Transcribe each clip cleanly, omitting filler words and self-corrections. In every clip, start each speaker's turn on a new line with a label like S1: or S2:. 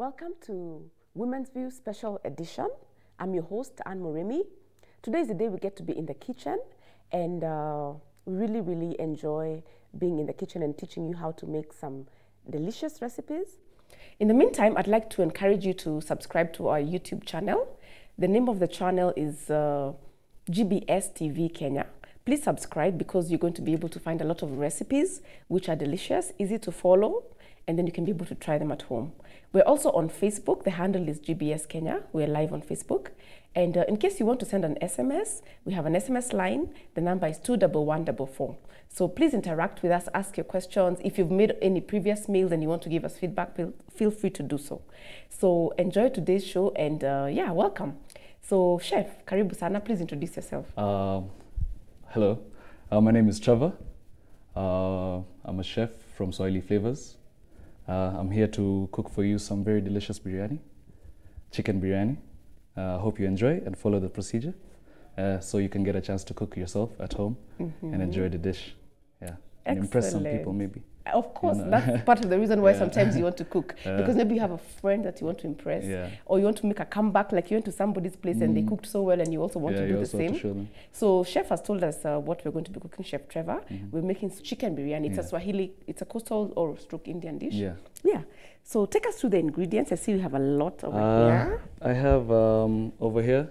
S1: Welcome to Women's View Special Edition. I'm your host, Anne Moremi. Today is the day we get to be in the kitchen, and we really enjoy being in the kitchen and teaching you how to make some delicious recipes. In the meantime, I'd like to encourage you to subscribe to our YouTube channel. The name of the channel is GBS TV Kenya. Please subscribe because you're going to be able to find a lot of recipes which are delicious, easy to follow, and then you can be able to try them at home. We're also on Facebook. The handle is GBS Kenya. We're live on Facebook. And in case you want to send an SMS, we have an SMS line. The number is 21144. So please interact with us, ask your questions. If you've made any previous meals and you want to give us feedback, feel free to do so. So enjoy today's show and yeah, welcome. So Chef, karibu sana, please introduce yourself.
S2: Hello, my name is Trevor. I'm a chef from Swahili Flavors. I'm here to cook for you some very delicious biryani, chicken biryani. Hope you enjoy and follow the procedure so you can get a chance to cook yourself at home and enjoy the dish. Yeah, and impress some people maybe.
S1: Of course, that's part of the reason why sometimes you want to cook, because maybe you have a friend that you want to impress, or you want to make a comeback, like you went to somebody's place and they cooked so well and you also want to do the same. So Chef has told us what we're going to be cooking, Chef Trevor. We're making chicken biryani. It's a Swahili, it's a coastal or stroke Indian dish. Yeah. So take us through the ingredients. I see we have a lot over here.
S2: I have over here,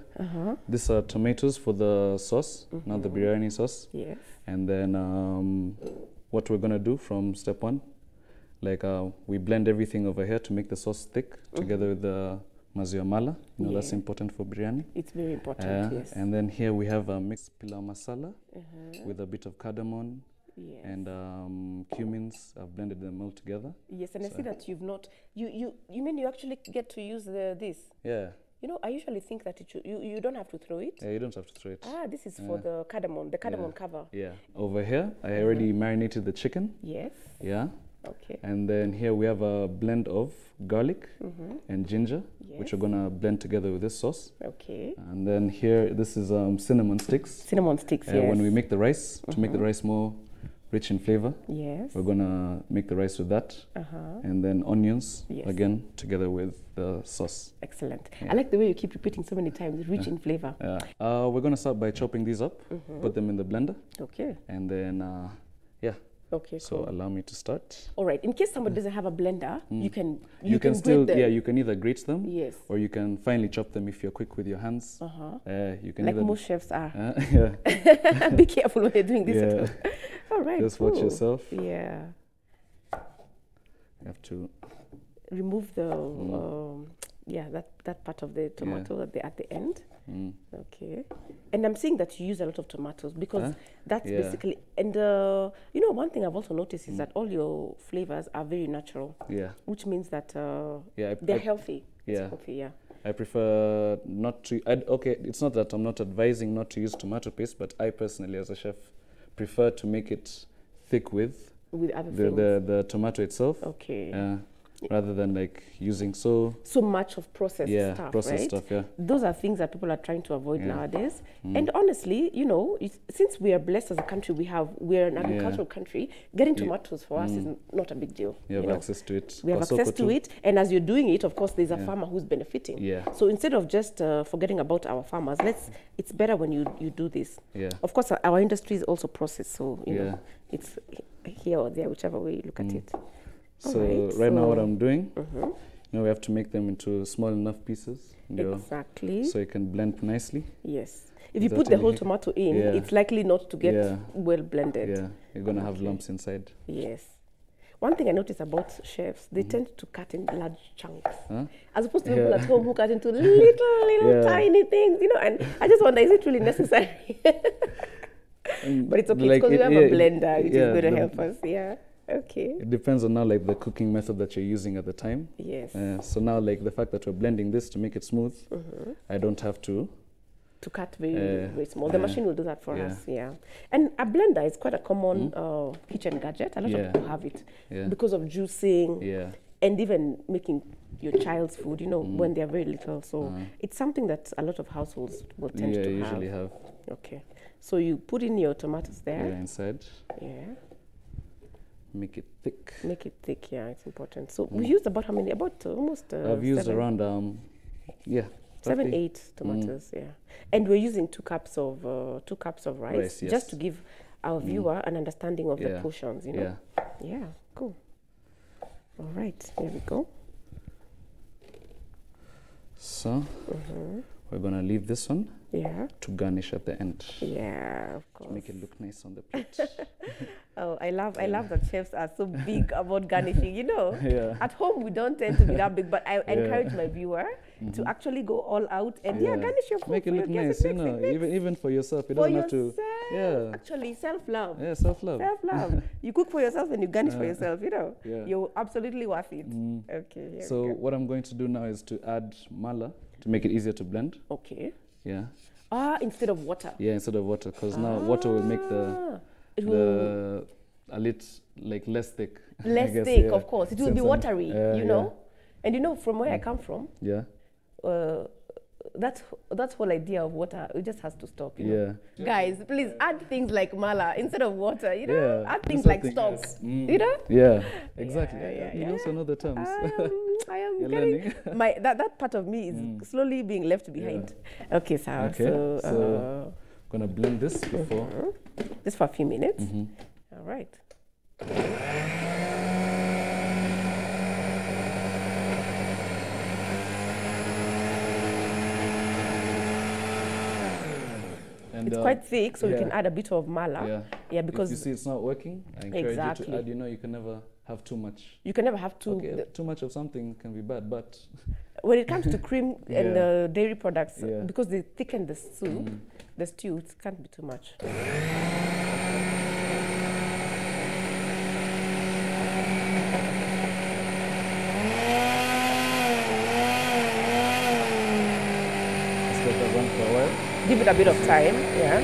S2: these are tomatoes for the sauce, not the biryani sauce.
S1: Yes.
S2: And then what we're gonna do from step one, like we blend everything over here to make the sauce thick together with the maziwa mala. You know, that's important for biryani.
S1: It's very important, yes.
S2: And then here we have a mixed pilau masala with a bit of cardamom and cumins. I've blended them all together.
S1: Yes, and I see that you've not, you mean you actually get to use this?
S2: Yeah.
S1: You know, I usually think that it should, you don't have to throw it.
S2: Yeah, you don't have to throw it.
S1: Ah, this is for the cardamom cover.
S2: Yeah. Over here, I already marinated the chicken.
S1: Yes.
S2: Yeah.
S1: Okay.
S2: And then here we have a blend of garlic and ginger, which we're gonna blend together with this sauce.
S1: Okay.
S2: And then here, this is cinnamon sticks.
S1: Cinnamon sticks, yes.
S2: When we make the rice, to make the rice more rich in flavor,
S1: we're
S2: gonna make the rice with that, and then onions again together with the sauce.
S1: Excellent. I like the way you keep repeating so many times, rich in flavor.
S2: We're gonna start by chopping these up, put them in the blender.
S1: Okay.
S2: And then
S1: okay.
S2: So allow me to start.
S1: All right. In case somebody doesn't have a blender, you can
S2: still
S1: grate them.
S2: you can either grate them,
S1: yes,
S2: or you can finely chop them if you're quick with your hands. You can
S1: like most chefs are. Be careful when you're doing this at home. All right.
S2: Just watch yourself.
S1: Yeah.
S2: You have to
S1: remove the that part of the tomato at the end. Okay. And I'm seeing that you use a lot of tomatoes because that's basically, and you know, one thing I've also noticed is that all your flavors are very natural.
S2: Yeah.
S1: Which means that they're healthy.
S2: Yeah.
S1: It's healthy, yeah.
S2: I prefer not to. Okay, it's not that I'm not advising not to use tomato paste, but I personally, as a chef, prefer to make it thick with
S1: other things.
S2: The tomato itself.
S1: Okay.
S2: Rather than like using so
S1: much of processed stuff, right? Those are things that people are trying to avoid nowadays. And honestly, you know, since we are blessed as a country, we're an agricultural country. Getting tomatoes for us is not a big deal.
S2: You have access to it.
S1: We have access to it, and as you're doing it, of course, there's a farmer who's benefiting. So instead of just forgetting about our farmers, it's better when you do this. Of course, our industry is also processed, so you know, it's here or there, whichever way you look at it.
S2: So right now what I'm doing, you know, we have to make them into small enough pieces.
S1: Exactly.
S2: So it can blend nicely.
S1: Yes. If you put the whole tomato in, it's likely not to get well blended.
S2: Yeah, you're going to have lumps inside.
S1: Yes. One thing I notice about chefs, they tend to cut in large chunks. As opposed to people at home who cut into little tiny things, you know, and I just wonder, is it really necessary? But it's okay, because we have a blender, which is going to help us, Okay.
S2: It depends on now like the cooking method that you're using at the time.
S1: Yes.
S2: So now like the fact that we're blending this to make it smooth, I don't have to
S1: cut very small. The machine will do that for us. And a blender is quite a common kitchen gadget. A lot of people have it because of juicing and even making your child's food, you know, when they're very little. So it's something that a lot of households will tend to
S2: usually have.
S1: Okay. So you put in your tomatoes there.
S2: Inside. make it thick.
S1: Make it thick, yeah, it's important. So we used about how many? About almost
S2: I've used
S1: 7,
S2: around, yeah.
S1: 7,
S2: roughly.
S1: 8 tomatoes, yeah. And we're using 2 cups of rice,
S2: yes.
S1: just to give our viewer an understanding of the
S2: Yeah.
S1: portions, you know. Yeah, cool. All right, here we go.
S2: So we're gonna leave this one to garnish at the end.
S1: Yeah, of course.
S2: To make it look nice on the plate.
S1: Oh, I love that chefs are so big about garnishing. You know,
S2: Yeah.
S1: at home we don't tend to be that big, but I encourage my viewer to actually go all out and garnish your food.
S2: Make it look nice, you know, even for yourself. You don't have to. Yeah.
S1: Actually, self-love.
S2: Yeah, self-love.
S1: Self-love. You cook for yourself and you garnish for yourself. You know,
S2: Yeah.
S1: you're absolutely worth it. Okay. Here
S2: So
S1: we go.
S2: what I'm going to do now is to add mala to make it easier to blend.
S1: Okay.
S2: Yeah.
S1: Instead of water.
S2: Yeah, instead of water, because now water will make a little like less thick.
S1: Less
S2: I guess,
S1: thick,
S2: yeah.
S1: of course. It will be
S2: Since
S1: watery, you know. And you know, from where I come from,
S2: Yeah.
S1: that whole idea of water, it just has to stop. You know?
S2: Yeah.
S1: Guys, please add things like mala instead of water. You know,
S2: Yeah,
S1: add
S2: do
S1: things like
S2: something
S1: stock.
S2: else.
S1: You know.
S2: Yeah. Exactly.
S1: Yeah,
S2: You also know the terms.
S1: I am
S2: You're
S1: getting
S2: learning.
S1: that part of me is slowly being left behind. Okay,
S2: Okay.
S1: so
S2: I'm gonna blend this before.
S1: just for a few minutes. All right.
S2: And
S1: It's quite thick, so you
S2: yeah.
S1: can add a bit of mala. Yeah, because
S2: if you see it's not working, I encourage you
S1: Exactly.
S2: to add. You know, you can never have too much.
S1: you can never have too.
S2: Okay, too much of something can be bad, but
S1: When it comes to cream and dairy products,
S2: Yeah.
S1: because they thicken the soup, the stew, it can't be too much.
S2: let's let that run for a while.
S1: Give it a bit of time, yeah.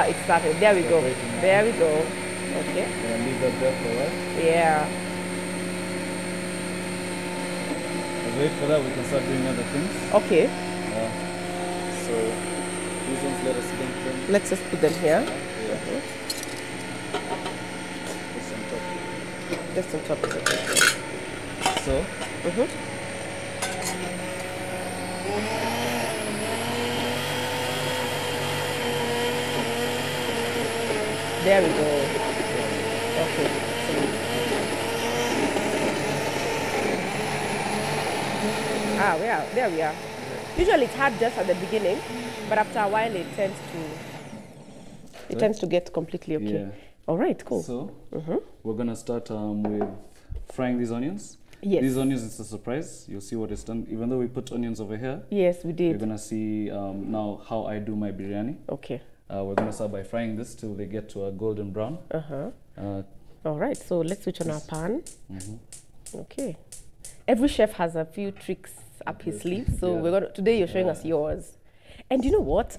S1: It started. There we go.
S2: Separating.
S1: There we go. Okay.
S2: And leave that there for a while.
S1: Yeah.
S2: As wait for that, we can start doing other things.
S1: Okay.
S2: So these ones, let us dump them.
S1: Let's just put them here.
S2: This on top.
S1: Just on top of it.
S2: So
S1: There we go. Okay. There we are. Usually it's hard just at the beginning, but after a while it tends to get completely okay.
S2: Yeah.
S1: All right, cool.
S2: So we're gonna start with frying these onions.
S1: Yes.
S2: These onions, it's a surprise. You'll see what it's done. Even though we put onions over here,
S1: Yes, we
S2: you're
S1: did.
S2: gonna see now how I do my biryani.
S1: Okay.
S2: We're gonna start by frying this till they get to a golden brown.
S1: All right, so let's switch on our pan. Okay. Every chef has a few tricks up his sleeve, so
S2: Yeah.
S1: today you're showing us yours. And you know what?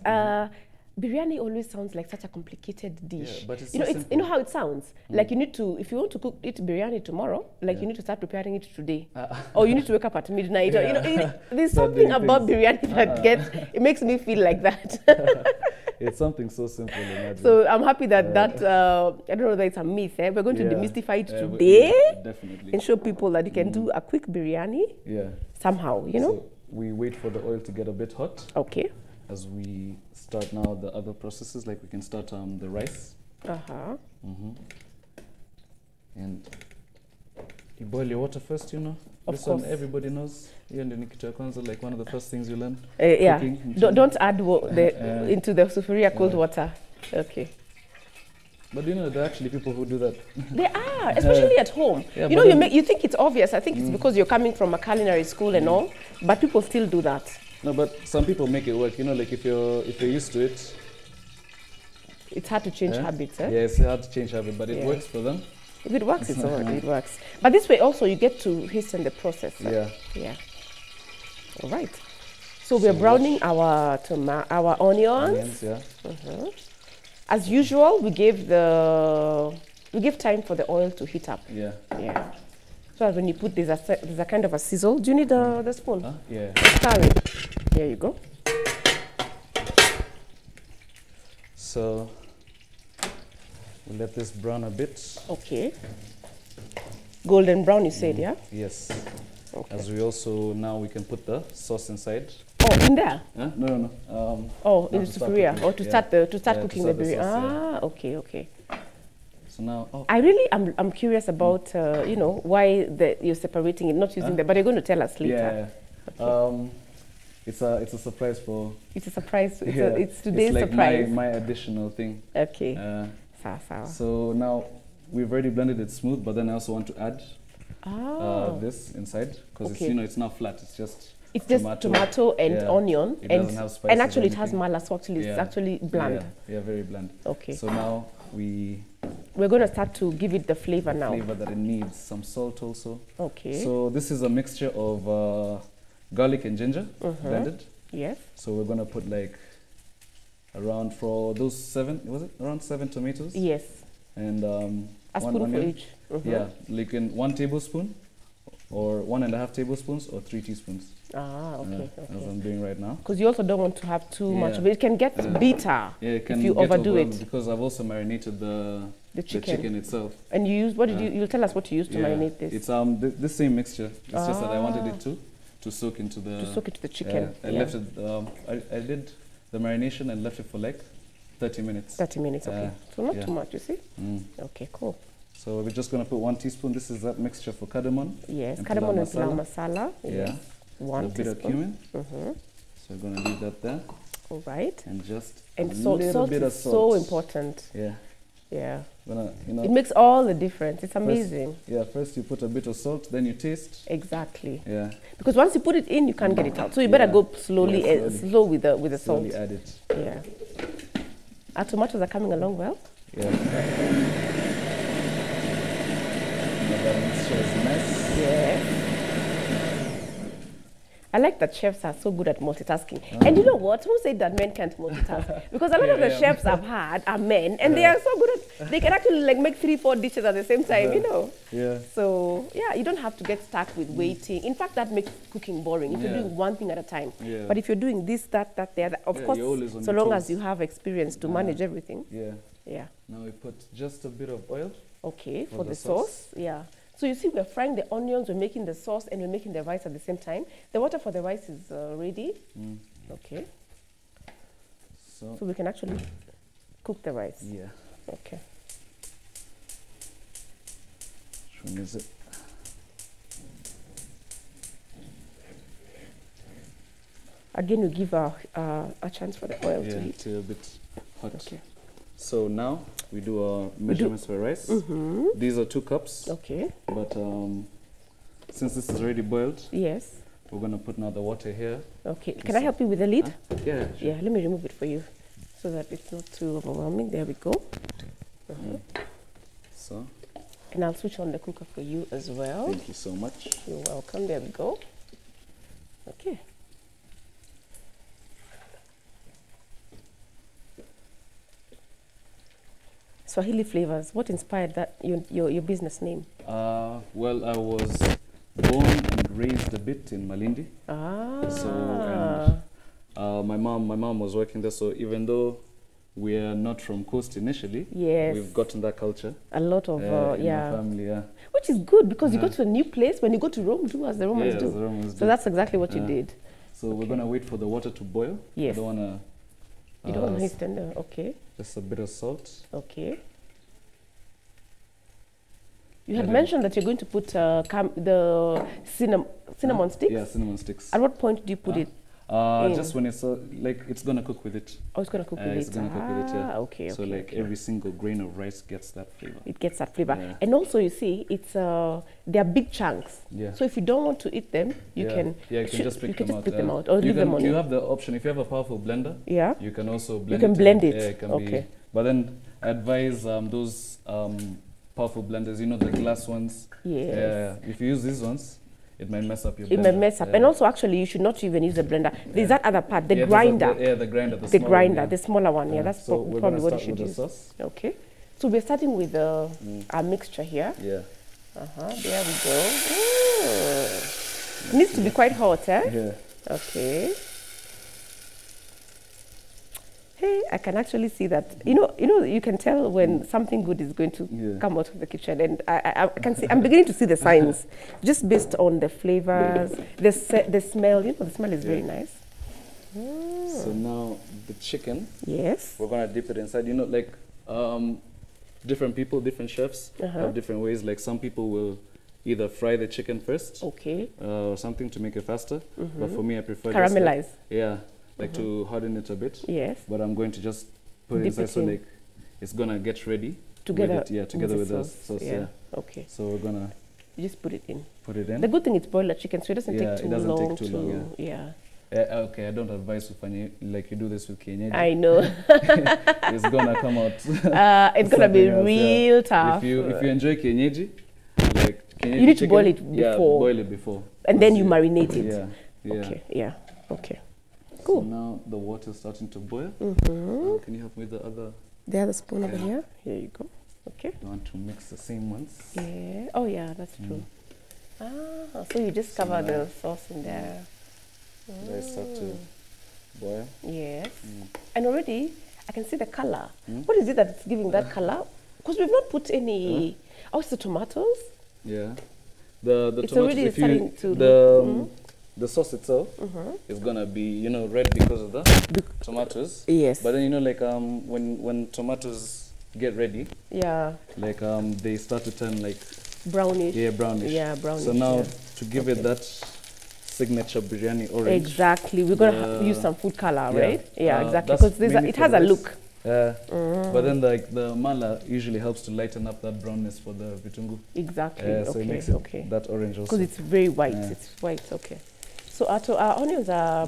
S1: Biryani always sounds like such a complicated dish.
S2: Yeah, but it's
S1: you know,
S2: so
S1: you know
S2: simple.
S1: how it sounds. Like you need to, if you want to eat biryani tomorrow, like you need to start preparing it today, or you need to wake up at midnight. Or, you know, there's
S2: Start
S1: something
S2: doing
S1: about
S2: things.
S1: biryani that it makes me feel like that.
S2: It's something so simple. Imagine.
S1: So I'm happy that I don't know whether it's a myth. We're going to
S2: Yeah.
S1: demystify it
S2: But
S1: today
S2: yeah, definitely.
S1: and show people that you can do a quick biryani
S2: Yeah.
S1: somehow. You know.
S2: So we wait for the oil to get a bit hot.
S1: Okay.
S2: As we start now the other processes, like we can start the rice. And you boil your water first, you know.
S1: Of
S2: This
S1: course.
S2: one everybody knows. Hiyo ndio ni kitu ya kwanza, like one of the first things you learn.
S1: Yeah.
S2: Cooking.
S1: Don't add into the sufuria cold water. Okay.
S2: But you know, there are actually people who do that.
S1: They are, especially at home.
S2: Yeah,
S1: you know,
S2: but
S1: you think it's obvious. I think it's because you're coming from a culinary school and all, but people still do that.
S2: No, but some people make it work. You know, like if you're used to it.
S1: It's hard to change habits.
S2: Yeah, it's hard to change habit, but it
S1: Yeah.
S2: works for them.
S1: If it works, it's all right. It works. But this way also you get to hasten the process.
S2: Yeah.
S1: Yeah. All right. So we're browning our onions.
S2: Onions, yeah.
S1: As usual, we give time for the oil to heat up.
S2: Yeah.
S1: Yeah. So that when you put there's a kind of a sizzle. Do you need the spoon?
S2: Yeah.
S1: Stir it. There you go.
S2: So we'll let this brown a bit.
S1: Okay. Golden brown, you said, yeah?
S2: Yes.
S1: Okay.
S2: As we also, now we can put the sauce inside.
S1: Oh, in there?
S2: Huh? No.
S1: Oh,
S2: now
S1: in
S2: to
S1: the
S2: start
S1: sufuria.
S2: cooking.
S1: Or to
S2: Yeah.
S1: start the to start
S2: Yeah, to
S1: cooking
S2: start
S1: the
S2: the
S1: biryani.
S2: sauce, yeah.
S1: Ah, okay, okay.
S2: So now,
S1: I'm curious about you know, why you're separating it, not using but you're going to tell us later.
S2: yeah.
S1: Okay.
S2: It's a surprise for.
S1: It's a surprise.
S2: Yeah.
S1: It's today's
S2: like
S1: surprise.
S2: my additional thing.
S1: Okay. Sawa.
S2: So now we've already blended it smooth, but then I also want to add this inside because
S1: Okay.
S2: it's not flat. It's just
S1: tomato and onion,
S2: It doesn't have spices
S1: and
S2: or
S1: actually it has
S2: anything.
S1: mala, so actually it's actually bland.
S2: Yeah, very bland.
S1: Okay.
S2: So now
S1: we're going to start to give it the flavor now.
S2: Flavor that it needs. Some salt also.
S1: Okay.
S2: So this is a mixture of garlic and ginger blended.
S1: Yes.
S2: So we're gonna put like around, for those 7, was it around 7 tomatoes?
S1: Yes.
S2: And
S1: a spoon for each.
S2: Yeah, like in 1 tablespoon, or 1.5 tablespoons, or 3 teaspoons.
S1: Okay.
S2: As I'm doing right now.
S1: Because you also don't want to have too much of it. It can get bitter if you overdo it.
S2: Because I've also marinated the chicken itself.
S1: And you use, what did you'll tell us what you used to marinate this.
S2: It's this same mixture. It's just that I wanted it to soak into the
S1: chicken.
S2: I left it. I did the marination and left it for like 30 minutes.
S1: 30 minutes, okay. So not too much, you see? Okay, cool.
S2: So we're just going to put 1 teaspoon. This is that mixture for cardamom.
S1: Yes, cardamom and pilau masala.
S2: Yeah.
S1: 1 teaspoon.
S2: A bit of cumin. So we're going to leave that there.
S1: All right.
S2: And just
S1: salt. Salt is so important.
S2: Yeah.
S1: Yeah.
S2: It
S1: makes all the difference. It's amazing.
S2: First you put a bit of salt, then you taste.
S1: Exactly.
S2: Yeah.
S1: Because once you put it in, you can't get it out. So you better go slowly, slow with the salt.
S2: Slowly add it.
S1: Yeah. Our tomatoes are coming along well.
S2: Yeah. That mixture is nice.
S1: Yeah. I like that chefs are so good at multitasking. And you know what? Who said that men can't multitask? Because a lot of the chefs I've had are men, and they are so good at, they can actually like make 3-4 dishes at the same time, you know?
S2: Yeah.
S1: So, yeah, you don't have to get stuck with waiting. In fact, that makes cooking boring if you're doing one thing at a time.
S2: Yeah.
S1: But if you're doing this, that, the other, of course, so long as you have experience to manage everything.
S2: Yeah.
S1: Yeah.
S2: Now we put just a bit of oil.
S1: Okay, for the sauce. Yeah. So you see, we're frying the onions, we're making the sauce, and we're making the rice at the same time. The water for the rice is ready. Okay. So we can actually cook the rice.
S2: Yeah.
S1: Okay.
S2: Which one is it?
S1: Again, we give a chance for the oil to heat.
S2: A bit hot.
S1: Okay.
S2: So now we do our measurements for rice. These are 2 cups.
S1: Okay.
S2: But since this is already boiled,
S1: yes,
S2: we're going to put now the water here.
S1: Okay. Can I help you with the lid?
S2: Yeah. Sure.
S1: Yeah, let me remove it for you so that it's not too overwhelming. There we go.
S2: So.
S1: And I'll switch on the cooker for you as well.
S2: Thank you so much.
S1: You're welcome. There we go. Okay. Swahili Flavors. What inspired that your business name?
S2: Well, I was born and raised a bit in Malindi. So my mom was working there. So even though we are not from coast initially, we've gotten that culture.
S1: A lot of
S2: in my family, yeah.
S1: Which is good because you go to a new place. When you go to Rome, do as the Romans do.
S2: As the Romans do.
S1: So that's exactly what you did.
S2: So we're gonna wait for the water to boil.
S1: Yes.
S2: I don't wanna.
S1: You don't want to hit tender. Okay.
S2: Just a bit of salt.
S1: Okay. You had mentioned that you're going to put the cinnamon sticks?
S2: Yeah, cinnamon sticks.
S1: At what point do you put it?
S2: Just when it's like it's gonna cook with it.
S1: Oh, it's gonna cook with it.
S2: It's gonna cook with it. Yeah.
S1: Okay.
S2: So like every single grain of rice gets that flavor.
S1: It gets that flavor, and also you see, it's they are big chunks.
S2: Yeah.
S1: So if you don't want to eat them, you can.
S2: Yeah, you can just pick
S1: them out or leave them on.
S2: You have the option if you have a powerful blender.
S1: Yeah.
S2: You can also blend.
S1: You can blend it.
S2: Yeah, it can be. But then I advise those powerful blenders. You know, the glass ones.
S1: Yes.
S2: If you use these ones, it might mess up your blender.
S1: It might mess up. And also, actually, you should not even use the blender. There's that other part, the grinder.
S2: The grinder.
S1: The grinder, the smaller one. Yeah, that's
S2: so
S1: probably what you should use.
S2: Sauce.
S1: Okay. So we're starting with our mixture here.
S2: Yeah.
S1: There we go. It needs to be quite hot, eh?
S2: Yeah.
S1: Okay. Hey, I can actually see that. You can tell when something good is going to come out of the kitchen, and I can see. I'm beginning to see the signs, just based on the flavors, the smell. The smell is very nice.
S2: So now the chicken.
S1: Yes.
S2: We're gonna dip it inside. Different people, different chefs have different ways. Like some people will either fry the chicken first, or something to make it faster. But for me, I prefer
S1: caramelize.
S2: To harden it a bit.
S1: Yes.
S2: But I'm going to just put it inside so like it's gonna get ready
S1: together.
S2: With it, together with the sauce. Yeah.
S1: Okay.
S2: So we're gonna
S1: just put it in.
S2: Put it in.
S1: The good thing is broiler chicken, so it doesn't take too long.
S2: Take too long. Okay, I don't advise you like you do this with kienyeji.
S1: I know.
S2: It's gonna come out.
S1: It's gonna be real tough.
S2: If you enjoy kienyeji, like kienyeji
S1: you need
S2: chicken,
S1: to boil it before.
S2: Yeah, boil it before.
S1: And then you marinate it.
S2: Yeah.
S1: Okay. Yeah. Okay. Cool.
S2: So now the water is starting to boil. Can you help me with the other?
S1: The other spoon over here. Here you go. Okay.
S2: You want to mix the same ones?
S1: Yeah. Oh yeah, that's true. So you just cover the sauce in there.
S2: They start to boil.
S1: Yes. And already I can see the color. What is it that's giving that color? Because we've not put any. Oh, it's the tomatoes.
S2: Yeah. The
S1: it's
S2: tomatoes.
S1: Already starting to
S2: the sauce itself is gonna be red because of the tomatoes.
S1: Yes.
S2: But then when tomatoes get ready, like they start to turn like
S1: brownish.
S2: Yeah, brownish.
S1: Yeah, brownish.
S2: So now to give it that signature biryani orange.
S1: Exactly. We're gonna use some food color, right? Yeah, exactly. Because it has a look.
S2: But then the mala usually helps to lighten up that brownness for the vitungu.
S1: Exactly.
S2: So it makes it that orange also.
S1: Because it's very white. It's white. Okay. So our onions are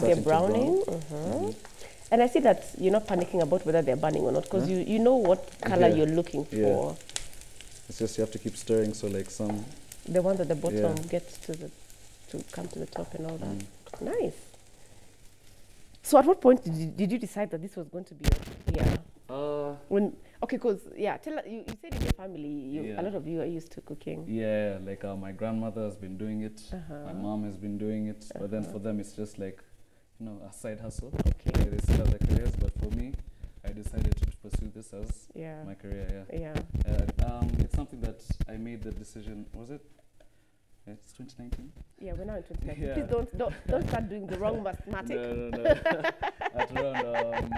S1: they're browning. And I see that you're not panicking about whether they're burning or not, because you know what color you're looking for.
S2: It's just you have to keep stirring, so like some.
S1: The ones at the bottom get to come to the top and all that. Nice. So at what point did you decide that this was going to be because tell us, you said in your family a lot of you are used to cooking.
S2: Yeah, like my grandmother has been doing it, my mom has been doing it, but then for them it's just like a side hustle. Okay. They still have their careers, but for me, I decided to pursue this as my career. It's something that I made the decision. Was it? It's 2019.
S1: Yeah, we're now in 2019. Please don't start doing the wrong mathematics.
S2: No. At around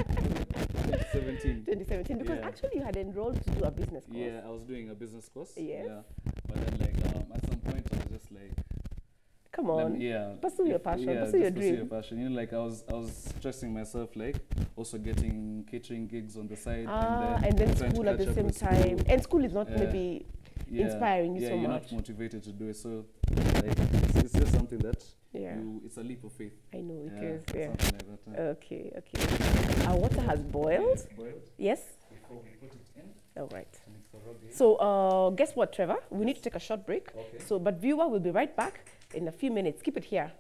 S2: 2017.
S1: 2017, because actually you had enrolled to do a business course.
S2: Yeah, I was doing a business course.
S1: Yes.
S2: Yeah, but then at some point I was just like,
S1: come on. Pursue your passion. Pursue your dream.
S2: Pursue your passion. I was stressing myself, like also getting catering gigs on the side,
S1: and then school at the same time. And school is not maybe inspiring you so much.
S2: You're not motivated to do it. So it's just something that it's a leap of faith.
S1: I know it is. Yeah.
S2: Something like that.
S1: Okay. Our water has boiled.
S2: It's boiled.
S1: Yes.
S2: Before we put it in.
S1: All right. So guess what, Trevor? We need to take a short break.
S2: Okay.
S1: So, but viewer, we'll be right back in a few minutes. Keep it here.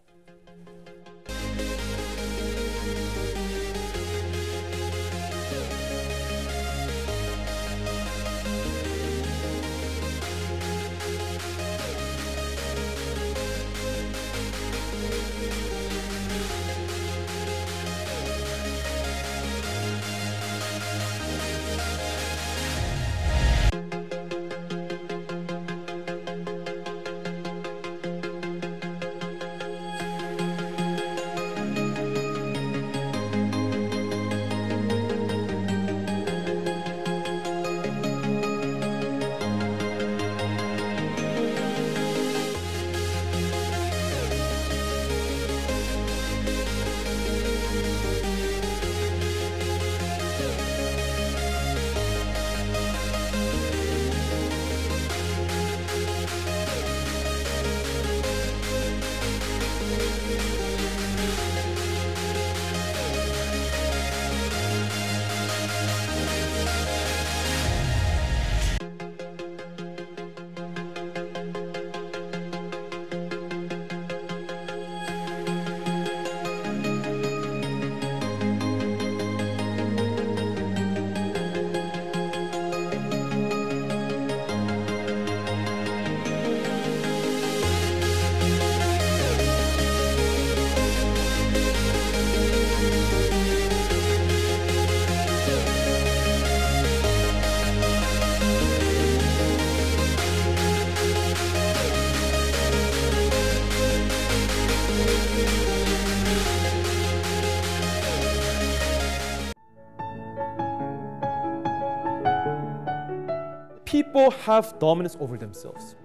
S3: people have dominance over themselves.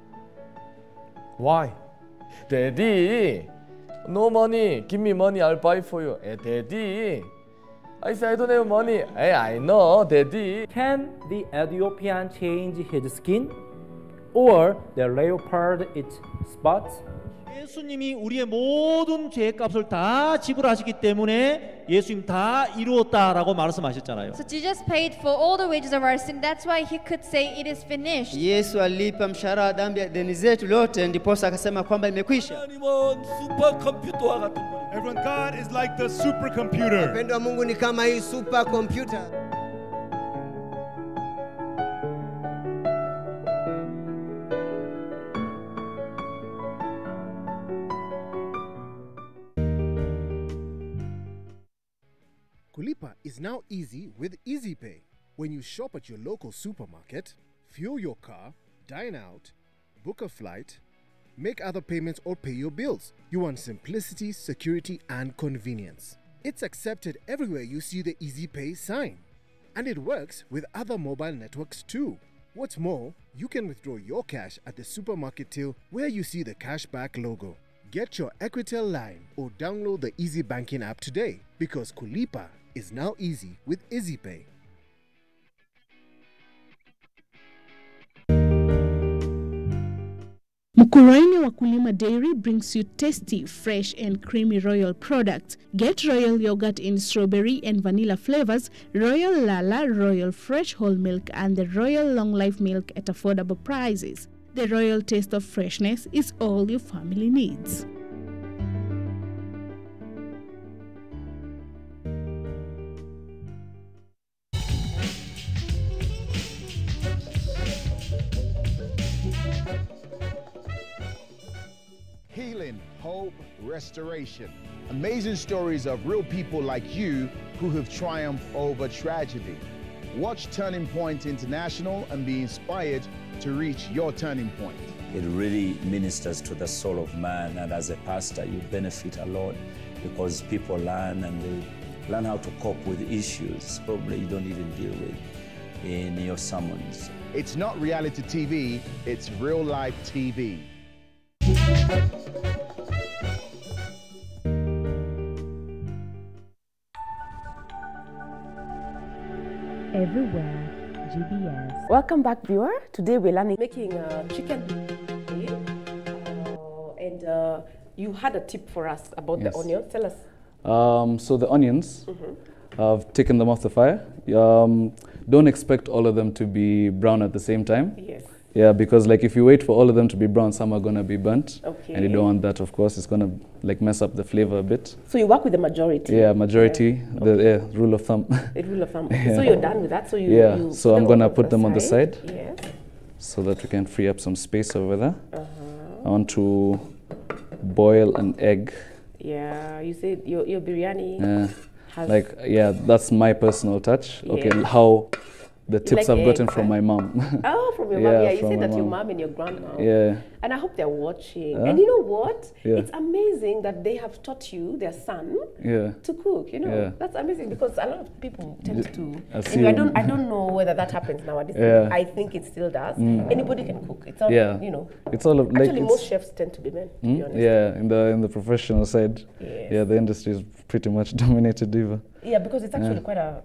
S3: Why? Daddy, no money. Give me money, I'll buy for you. Hey, Daddy, I say I don't have money. Hey, I know, Daddy.
S4: Can the Ethiopian change his skin? Or the leopard its spots?
S5: 예수님이 우리의 모든 죄값을 다 지불하셨기 때문에 예수님 다 이루었다라고 말씀하셨잖아요.
S6: So Jesus paid for all the wages of our sin. That's why he could say it is finished.
S7: Yesu alipa mshahara wa dhambi ya deni zetu lote, ndiposa akasema kwamba imekwisha.
S5: 하나님은 슈퍼컴퓨터와 같은 분이에요.
S8: Everyone, God is like the supercomputer.
S7: Upendo wa Mungu ni kama hii supercomputer.
S8: Kulipa is now easy with EasyPay. When you shop at your local supermarket, fuel your car, dine out, book a flight, make other payments or pay your bills, you want simplicity, security and convenience. It's accepted everywhere you see the EasyPay sign. And it works with other mobile networks too. What's more, you can withdraw your cash at the supermarket till where you see the cashback logo. Get your Equitel line or download the Easy Banking app today because Kulipa is now easy with EasyPay.
S9: Mkurueni Wakulima Dairy brings you tasty, fresh and creamy Royal products. Get Royal yogurt in strawberry and vanilla flavors, Royal Lala, Royal Fresh Whole Milk and the Royal Long Life Milk at affordable prices. The Royal taste of freshness is all your family needs.
S10: Healing, hope, restoration. Amazing stories of real people like you who have triumphed over tragedy. Watch Turning Point International and be inspired to reach your turning point.
S11: It really ministers to the soul of man, and as a pastor you benefit a lot because people learn and they learn how to cope with issues probably you don't even deal with in your sermons.
S10: It's not reality TV, it's real life TV.
S9: Everywhere, GBS.
S1: Welcome back, viewer. Today we're learning making chicken. And you had a tip for us about the onions. Tell us.
S2: So the onions, I've taken them off the fire. Don't expect all of them to be brown at the same time.
S1: Yes.
S2: Yeah, because like if you wait for all of them to be brown, some are gonna be burnt.
S1: Okay.
S2: And you don't want that, of course. It's gonna like mess up the flavor a bit.
S1: So you work with the majority.
S2: Yeah, majority.
S1: Yeah.
S2: The rule of thumb.
S1: The rule of thumb. So you're done with that. So you
S2: so I'm gonna put them on the side.
S1: Yes.
S2: So that we can free up some space over there. I want to boil an egg.
S1: Yeah, you said your biryani has
S2: that's my personal touch.
S1: Yeah.
S2: Okay, how the tips
S1: like
S2: I've gotten
S1: eggs,
S2: from my mom.
S1: Oh, from your mom. Yeah, you
S2: from
S1: said
S2: my
S1: that your
S2: mom.
S1: mom and your grandma.
S2: Yeah.
S1: And I hope they're watching. And you know what?
S2: Yeah.
S1: It's amazing that they have taught you, their son, to cook. You know,
S2: Yeah.
S1: that's amazing because a lot of people tend to.
S2: assume.
S1: Anyway, I don't know whether that happens nowadays.
S2: Yeah.
S1: I think it still does. Anybody can cook. It's all you know.
S2: It's all of, like
S1: Actually, most chefs tend to be men. To be honest.
S2: Yeah, in the professional side.
S1: Yes.
S2: Yeah, the industry is pretty much dominated diva.
S1: Yeah, because it's actually quite a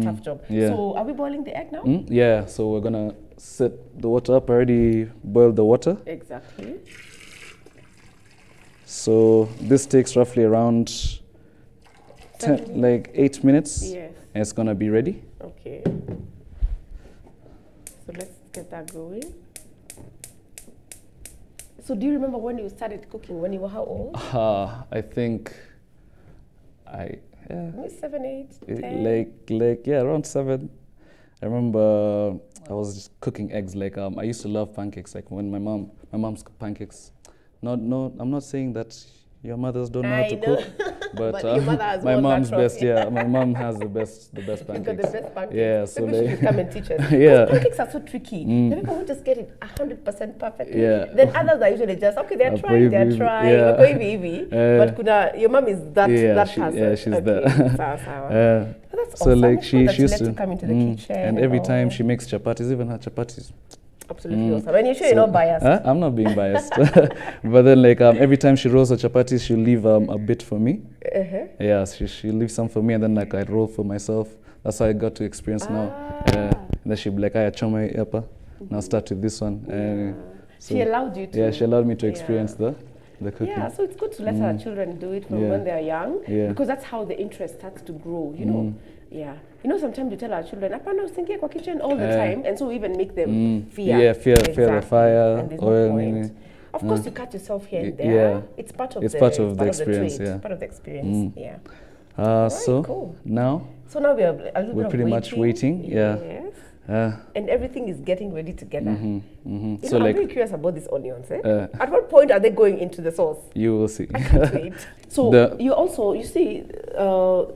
S1: tough job.
S2: Yeah.
S1: So are we boiling the egg now?
S2: Yeah, so we're gonna set the water up. I already boiled the water.
S1: Exactly.
S2: So this takes roughly around 8 minutes.
S1: Yes.
S2: And it's gonna be ready.
S1: Okay. So let's get that going. So do you remember when you started cooking? When you were how old?
S2: I think
S1: Maybe 7, 8, 10?
S2: around 7. I remember I was just cooking eggs. I used to love pancakes. Like when my mom's pancakes. I'm not saying that your mothers don't know how to cook, but
S1: your mother has
S2: my
S1: won that
S2: mom's best.
S1: trophy.
S2: Yeah, my mom has the best pancakes.
S1: You've got the best pancakes.
S2: Yeah, so
S1: maybe you should come and teach us.
S2: Yeah.
S1: Because pancakes are so tricky. The people who just get it 100% perfectly.
S2: Yeah.
S1: Then others are usually just they're trying.
S2: Yeah.
S1: But your mom is that person.
S2: She's
S1: okay.
S2: there.
S1: That's
S2: so
S1: awesome.
S2: like she used
S1: to come into the kitchen.
S2: and every time she makes chapatis, even her chapatis,
S1: Absolutely awesome. And you're sure you're not biased?
S2: I'm not being biased. But then like every time she rolls her chapatis, she'll leave a bit for me. Yeah, she'll leave some for me, and then like I roll for myself. That's how I got to experience now. And then she'll be like, "I choma yapa. Now start with this one." So
S1: she allowed you to?
S2: Yeah, she allowed me to experience the cooking.
S1: Yeah, so it's good to let our children do it from when they're young, because that's how the interest starts to grow, you know. Yeah. You know, sometimes we tell our children, "Apana usingie kwa kitchen all the time," and so we even make them fear.
S2: Yeah, fear the fire,
S1: and there's
S2: oil.
S1: no point. Of course, you cut yourself here and there.
S2: Yeah.
S1: It's part of
S2: the
S1: experience.
S2: Yeah.
S1: Part of the experience. Yeah.
S2: Right,
S1: so cool.
S2: Now
S1: we're
S2: pretty much waiting. Yeah.
S1: Yes. And everything is getting ready together. You
S2: So
S1: know,
S2: like,
S1: I'm very curious about these onions. At what point are they going into the sauce?
S2: You will see.
S1: I can't wait. So you see,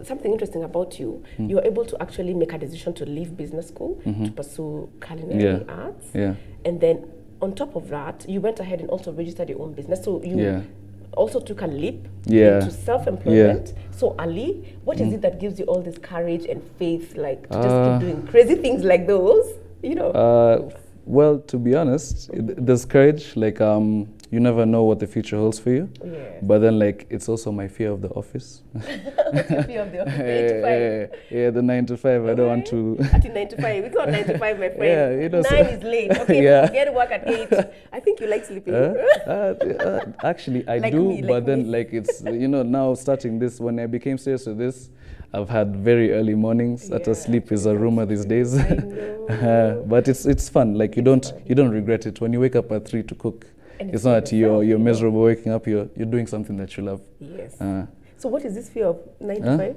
S1: something interesting about you. You're able to actually make a decision to leave business school to pursue culinary arts.
S2: Yeah.
S1: And then on top of that, you went ahead and also registered your own business. So you also took a leap into self-employment. So Ali, what is it that gives you all this courage and faith, like to just keep doing crazy things like those? You know.
S2: Well, to be honest, there's courage. Like you never know what the future holds for you.
S1: Yeah.
S2: But then like it's also my fear of the office.
S1: What's your fear of the office? 9 to 5.
S2: Yeah, the 9 to 5. I don't want to.
S1: At 9 to 5. It's not 9 to 5, my friend.
S2: Yeah, you know,
S1: 9 is late. Okay, get to work at 8. I think you like sleeping.
S2: Actually, I
S1: like
S2: do,
S1: me,
S2: but then like it's, you know, now starting this, when I became serious with this, I've had very early mornings. That sleep is a rumor these days.
S1: I know.
S2: But it's fun. Like you don't regret it when you wake up at 3 to cook. It's not that you're miserable waking up. You're doing something that you love.
S1: Yes. So what is this fear of 9 to 5?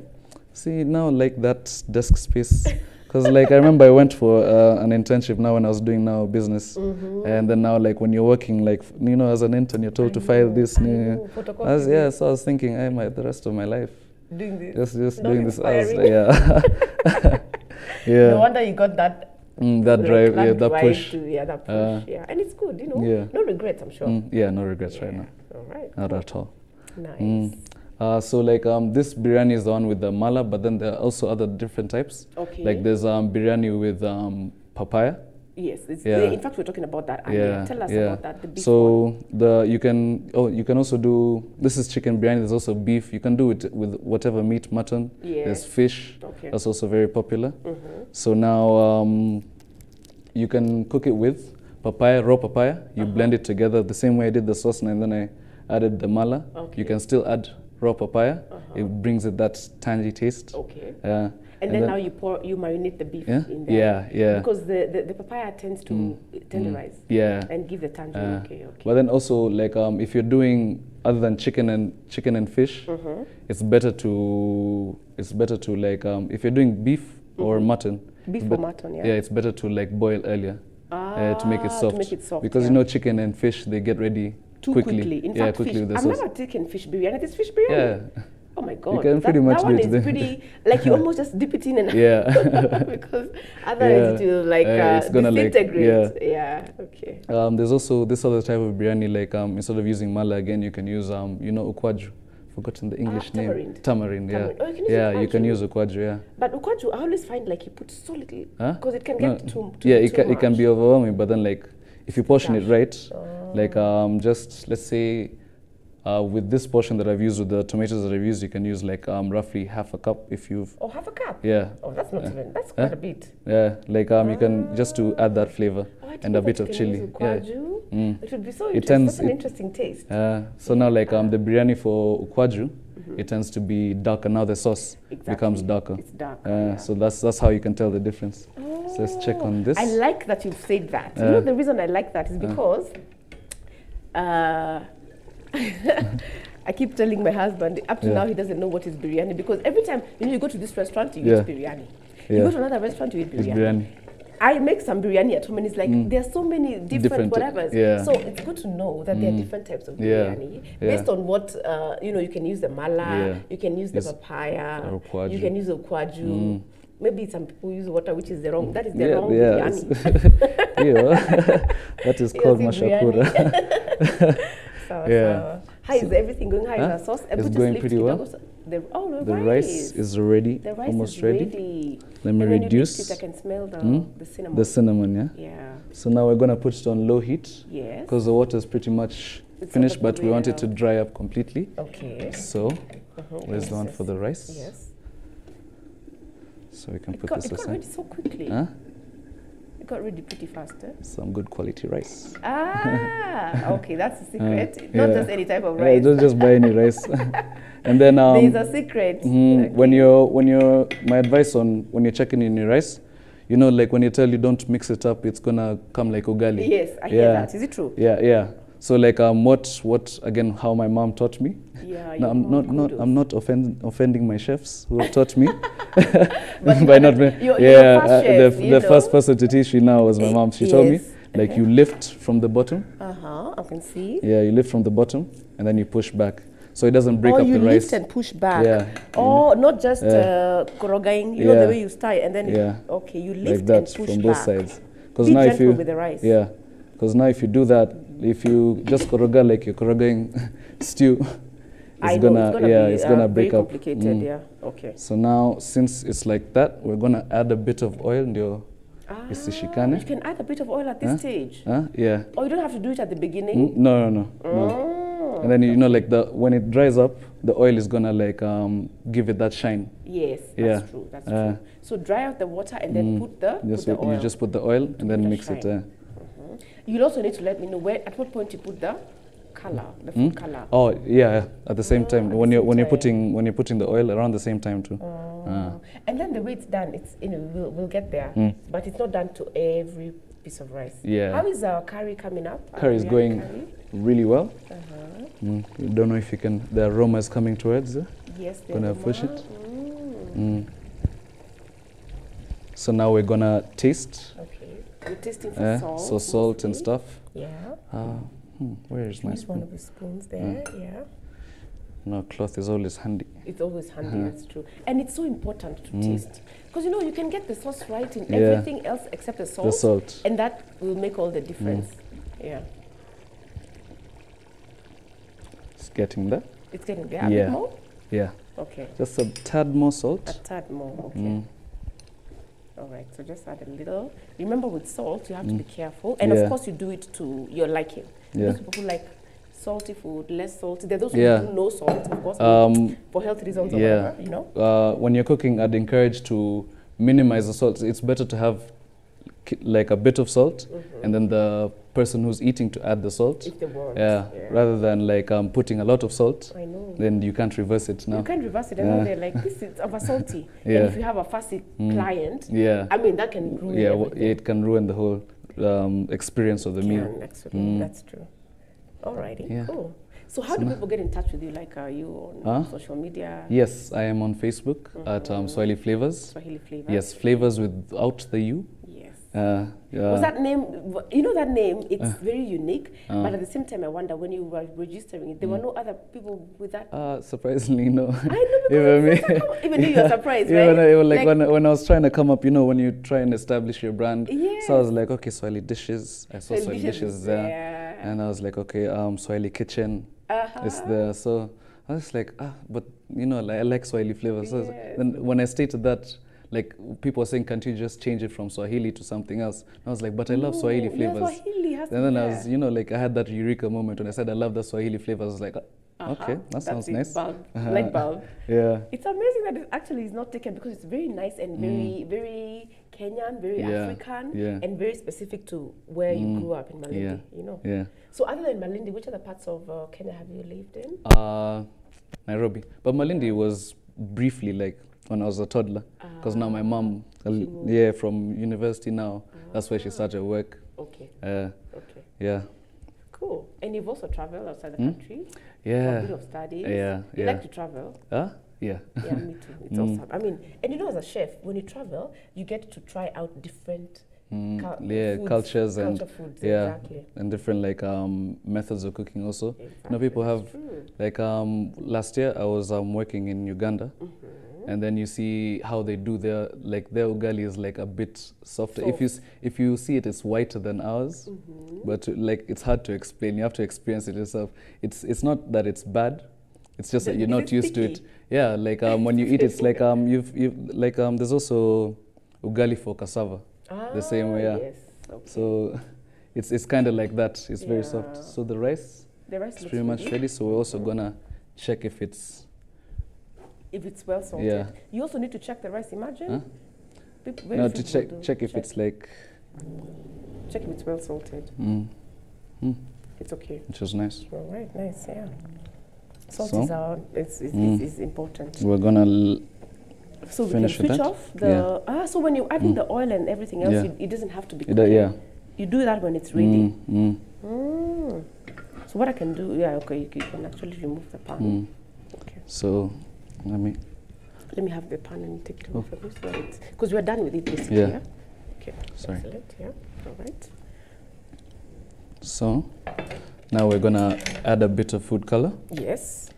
S2: See, now like that desk space. Because like I remember I went for an internship now when I was doing business. And then now like when you're working, like, you know, as an intern, you're told to file this. So I was thinking, the rest of my life
S1: doing this.
S2: Just
S1: Not
S2: doing this.
S1: Yeah. No wonder you got that.
S2: That drive, that push.
S1: That push. And it's good, you know. No regrets, I'm sure.
S2: No regrets right now.
S1: All right.
S2: Not at all.
S1: Nice.
S2: So like this biryani is the one with the mala, but then there are also other different types.
S1: Okay.
S2: Like there's biryani with papaya.
S1: Yes. In fact, we're talking about that earlier. Tell us about that. The beef
S2: so one. You can also do, this is chicken biryani. There's also beef. You can do it with whatever meat, mutton.
S1: Yes.
S2: There's fish.
S1: Okay.
S2: That's also very popular. So now you can cook it with papaya, raw papaya. You blend it together the same way I did the sauce, and then I added the mala.
S1: Okay.
S2: You can still add raw papaya. It brings it that tangy taste.
S1: Okay.
S2: And
S1: then now you marinate the beef in there.
S2: Yeah.
S1: Because the papaya tends to tenderize. And give the tangerine. Okay.
S2: But then also like if you're doing other than chicken and fish, it's better to like if you're doing beef or mutton.
S1: Beef or mutton,
S2: yeah, it's better to like boil earlier to make it soft.
S1: To make it soft,
S2: because you know chicken and fish, they get ready
S1: too quickly. In fact,
S2: quickly with the
S1: I've
S2: sauce.
S1: never taken fish biryani. This fish biryani.
S2: Yeah.
S1: Oh my God.
S2: You can pretty much
S1: that one is pretty, like you almost just dip it in and because otherwise it will like
S2: it's gonna
S1: disintegrate. Okay.
S2: There's also this other type of biryani, like instead of using mala again, you can use you know, ukwaju. Forgotten the English name. Tamarind. Yeah. You can use ukwaju. Yeah.
S1: But ukwaju, I always find like you put so little because it can get too
S2: it can be overwhelming. But then like if you portion it right, like just let's say. With this portion that I've used, with the tomatoes that I've used, you can use like roughly half a cup if you've...
S1: Oh, half a cup?
S2: Yeah.
S1: Oh, that's not even... That's quite a bit.
S2: Yeah, like you can just to add that flavor and a bit of chili.
S1: It would be so interesting. That's an interesting taste.
S2: So now like the biryani for ukwaju, it tends to be darker. Now the sauce becomes darker.
S1: It's darker.
S2: So that's how you can tell the difference. So let's check on this.
S1: I like that you've said that. You know, the reason I like that is because... I keep telling my husband, up to now he doesn't know what is biryani, because every time you go to this restaurant, you eat biryani. You go to another restaurant, you eat biryani. I make some biryani at home and it's like there are so many different whatevers. So it's good to know that there are different types of biryani based on what you know. You can use the mala, you can use the papaya, you can use the ukwaju. Maybe some people use water, which is the wrong. That is the wrong biryani.
S2: That is called mashakura.
S1: How is everything going? How is the sauce?
S2: It's going pretty well.
S1: The
S2: rice is ready,
S1: the rice
S2: almost
S1: is
S2: ready. Let me
S1: and
S2: reduce.
S1: When you lift it, I can smell the cinnamon.
S2: The cinnamon, yeah?
S1: Yeah.
S2: So now we're going to put it on low heat.
S1: Yes.
S2: Because the water is pretty much finished, but we want it to dry up completely.
S1: Okay.
S2: So, where's the one for the rice?
S1: Yes.
S2: So we can put this aside.
S1: It got ready so quickly.
S2: Huh?
S1: It got ready pretty fast.
S2: Some good quality rice.
S1: Ah, okay, that's the secret. Not just any type of rice.
S2: Yeah, don't just buy any rice. And then
S1: there's a secret. Okay.
S2: When you're my advice on when you're checking in your rice, you know, like when you tell you don't mix it up, it's gonna come like ugali.
S1: Yes, I hear that. Is it true?
S2: Yeah, yeah. So like what again? How my mom taught me.
S1: Yeah,
S2: no, I'm not offending my chefs who have taught me.
S1: But
S2: by not
S1: the
S2: first person to teach me now was my mom. She told me like you lift from the bottom.
S1: I can see.
S2: Yeah, you lift from the bottom and then you push back, so it doesn't break up the rice.
S1: Oh, you lift and push back.
S2: Yeah.
S1: Oh, not just korogaing. You know the way you start and then okay, you lift
S2: like that
S1: and push
S2: from
S1: back.
S2: both sides. Because
S1: Be
S2: now
S1: gentle
S2: if you
S1: with the rice.
S2: Yeah, because now if you do that, if you just koroga like you're korogaing stew. It's gonna break up.
S1: Complicated, yeah. Okay.
S2: So now, since it's like that, we're gonna add a bit of oil. You
S1: can add a bit of oil at this stage.
S2: Yeah.
S1: Oh, you don't have to do it at the beginning.
S2: No. And then you know, like when it dries up, the oil is gonna like give it that shine.
S1: Yes, that's true. That's true. So dry out the water and then put the oil.
S2: You just put the oil and then mix it.
S1: You'll also need to let me know at what point you put the color, the food color.
S2: Oh yeah, at the same time. When you're putting the oil around the same time too.
S1: And then the way it's done, it's we'll get there, but it's not done to every piece of rice.
S2: Yeah.
S1: How is our curry coming up?
S2: Curry is going really well. You don't know if you can. The aroma is coming towards.
S1: Yes.
S2: Gonna push it. So now we're gonna taste.
S1: Okay. We're tasting for salt.
S2: So salt and stuff.
S1: Yeah.
S2: Where is my
S1: Use
S2: spoon?
S1: one of the spoons there,
S2: No, cloth is always handy.
S1: It's always handy, that's true. And it's so important to taste. Because, you can get the sauce right in everything else except the salt.
S2: The salt.
S1: And that will make all the difference. Yeah.
S2: It's getting there.
S1: It's getting there. A bit more?
S2: Yeah.
S1: Okay.
S2: Just a tad more salt.
S1: A tad more, okay. All right, so just add a little. Remember with salt, you have to be careful. And of course, you do it to your liking. Those people who like salty food, less salty. There are those who do no salt, of course, for health reasons or whatever,
S2: when you're cooking, I'd encourage to minimize the salt. It's better to have like a bit of salt and then the person who's eating to add the salt.
S1: If they want.
S2: Rather than like putting a lot of salt.
S1: I know.
S2: Then you can't reverse it now.
S1: You can't reverse it. And then they're like, this is over salty. And if you have a fussy client, I mean, that can ruin everything.
S2: It can ruin the whole experience of the meal.
S1: That's true. Alrighty, cool. So how do people get in touch with you? Like, are you on social media?
S2: Yes, I am on Facebook at Swahili Flavors.
S1: Swahili Flavors.
S2: Yes, Flavors without the U.
S1: Yes. Was that name, that name, it's very unique, but at the same time, I wonder, when you were registering it, there were no other people with that?
S2: Surprisingly, no.
S1: I know, even though you were surprised, right?
S2: When I was trying to come up, when you try and establish your brand, so I was like, okay, Swahili dishes. I saw Swahili dishes there, and I was like, okay, Swahili kitchen is there. So I was like, but I like Swahili flavors. So then when I stated that, like people were saying, can't you just change it from Swahili to something else? And I was like, but I love Swahili flavors.
S1: Swahili has
S2: and then I was, like I had that eureka moment when I said I love the Swahili flavors. I was like, okay, that sounds nice.
S1: Light bulb.
S2: Yeah.
S1: It's amazing that it actually is not taken because it's very nice and very, very Kenyan, very African, and very specific to where you grew up in Malindi.
S2: Yeah.
S1: So other than Malindi, which other parts of Kenya have you lived in?
S2: Nairobi, but Malindi was briefly like when I was a toddler, because now my mom, from university now, that's where she started work.
S1: Okay.
S2: Yeah.
S1: Cool. And you've also traveled outside the country?
S2: Yeah.
S1: For a bit of studies? You like to travel?
S2: Yeah.
S1: Yeah, me too. It's awesome. I mean, and as a chef, when you travel, you get to try out different
S2: cultures and
S1: foods, exactly.
S2: and different like methods of cooking also. People have like last year I was working in Uganda, and then you see how they do their ugali is like a bit softer. If you see it, it's whiter than ours, but like it's hard to explain. You have to experience it yourself. It's not that it's bad. It's just that you're not used to it. Yeah, like when you eat, it's like there's also ugali for cassava, the same way. Yeah.
S1: Yes. Okay.
S2: So it's kind of like that. It's very soft. So the rice is pretty much ready. So we're also gonna check if it's
S1: well salted.
S2: Yeah.
S1: You also need to check the rice. Imagine.
S2: Huh? No, to check if it's like.
S1: Check if it's well salted. It's okay.
S2: Which is nice.
S1: All right, nice. Yeah. Salt is important.
S2: We're gonna
S1: so we
S2: finish
S1: can switch
S2: that.
S1: off the so when you add in the oil and everything else, it doesn't have to be cooked.
S2: Yeah.
S1: You do that when it's ready. So what I can do, you can actually remove the pan. Okay.
S2: So let me
S1: have the pan and take it off because we're done with it basically. Yeah. Okay.
S2: Sorry.
S1: Excellent. Yeah. All right.
S2: So now we're gonna add a bit of food color.
S1: Yes.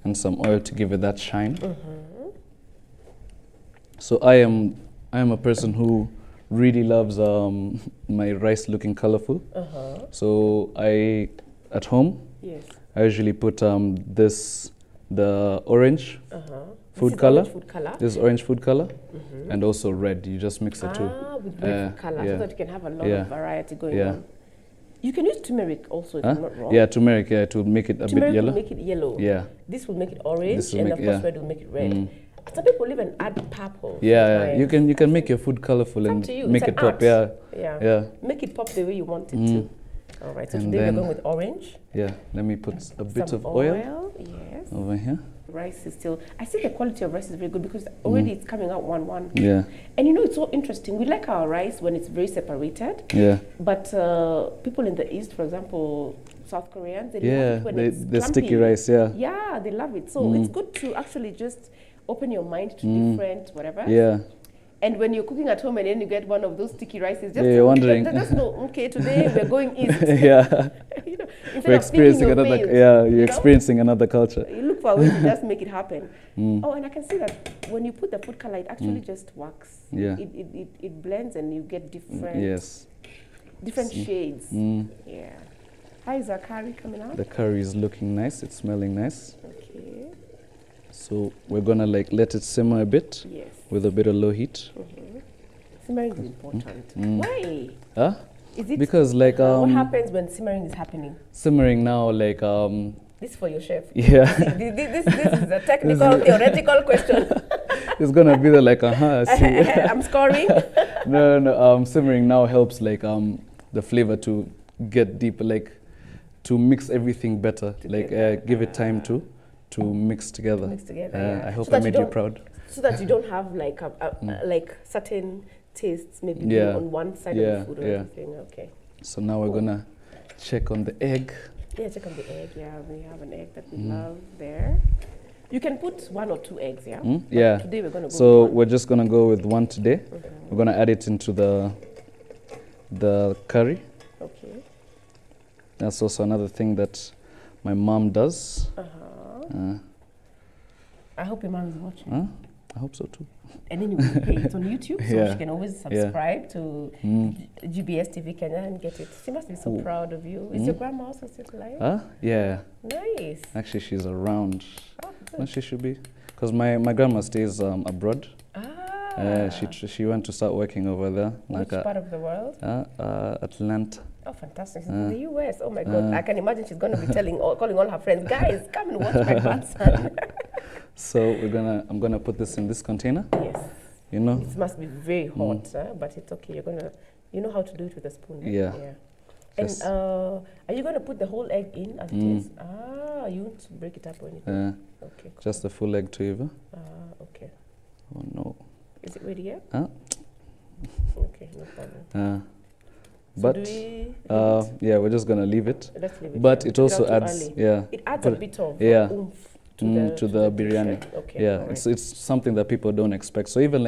S2: And some oil to give it that shine. So I am a person who really loves my rice looking colorful. So at home, I usually put the orange food color. This is orange food color, and also red. You just mix the two.
S1: With red food color, so that you can have a lot of variety going on. You can use turmeric also, if I'm not wrong.
S2: Yeah, turmeric, to make it a bit yellow.
S1: Will make it yellow.
S2: Yeah.
S1: This will make it orange, and of course red will make it red. Some people even add purple.
S2: Yeah, you can make your food colorful and make it pop. Yeah.
S1: Make it pop the way you want it to. All right, so today we're going with orange.
S2: Yeah, let me put a bit of oil.
S1: Yes.
S2: Over here.
S1: Rice is still, I think the quality of rice is very good because already it's coming out 1-1.
S2: Yeah.
S1: And you know, it's so interesting. We like our rice when it's very separated.
S2: Yeah.
S1: But people in the East, for example, South Koreans, they love it when it's
S2: the sticky rice,
S1: Yeah, they love it. So it's good to actually just open your mind to different whatever.
S2: Yeah.
S1: And when you're cooking at home and then you get one of those sticky rices, just
S2: you're wondering.
S1: Just know, okay, today we're going east.
S2: Yeah.
S1: You know,
S2: we're experiencing another.
S1: Meals,
S2: you're experiencing another culture.
S1: You look for a way to just make it happen. Oh, and I can see that when you put the food color, it actually just works.
S2: Yeah.
S1: It blends and you get different. Different shades. Yeah. How is our curry coming out?
S2: The curry is looking nice. It's smelling nice.
S1: Okay.
S2: So we're gonna let it simmer a bit.
S1: Yes.
S2: With a bit of low heat.
S1: Simmering is important. Why?
S2: Huh?
S1: Is it
S2: because
S1: what happens when simmering is happening?
S2: Simmering now
S1: This is for your chef.
S2: Yeah.
S1: this is a technical, theoretical question.
S2: It's gonna be see.
S1: I'm scoring.
S2: No. Simmering now helps the flavor to get deeper, to mix everything better. Give it time to mix together. I hope I made you proud.
S1: So that you don't have certain tastes maybe on one side of the food or anything. Okay.
S2: So now we're gonna check on the egg.
S1: Yeah, check on the egg. Yeah, we have an egg that we love there. You can put 1 or 2 eggs, yeah?
S2: Yeah.
S1: But today we're gonna go
S2: so
S1: with 1.
S2: We're just gonna go with 1 today. We're gonna add it into the curry.
S1: Okay.
S2: That's also another thing that my mom does.
S1: I hope your mom is watching.
S2: I hope so too.
S1: And then it's on YouTube, so she can always subscribe to GBS TV Kenya and get it. She must be so proud of you. Is your grandma also still alive?
S2: Yeah.
S1: Nice.
S2: Actually, she's around. No, she should be. Because my grandma stays abroad. She went to start working over there.
S1: Which part of the world?
S2: Atlanta.
S1: Oh, fantastic. She's in the US. Oh my God. I can imagine she's going to be calling all her friends, guys, come and watch my grandson.
S2: So I'm gonna put this in this container.
S1: Yes.
S2: You know.
S1: It must be very hot, but it's okay. You know how to do it with a spoon.
S2: Yeah.
S1: And are you gonna put the whole egg in as it is? You won't break it up or anything. Okay. Cool.
S2: Just the full egg to Eva.
S1: Okay.
S2: Oh no.
S1: Is it ready yet? Okay, no problem.
S2: But we're just gonna leave it.
S1: Let's leave it.
S2: But it also adds
S1: it adds a bit of oomph
S2: to the biryani.
S1: Okay.
S2: Yeah, it's something that people don't expect. So even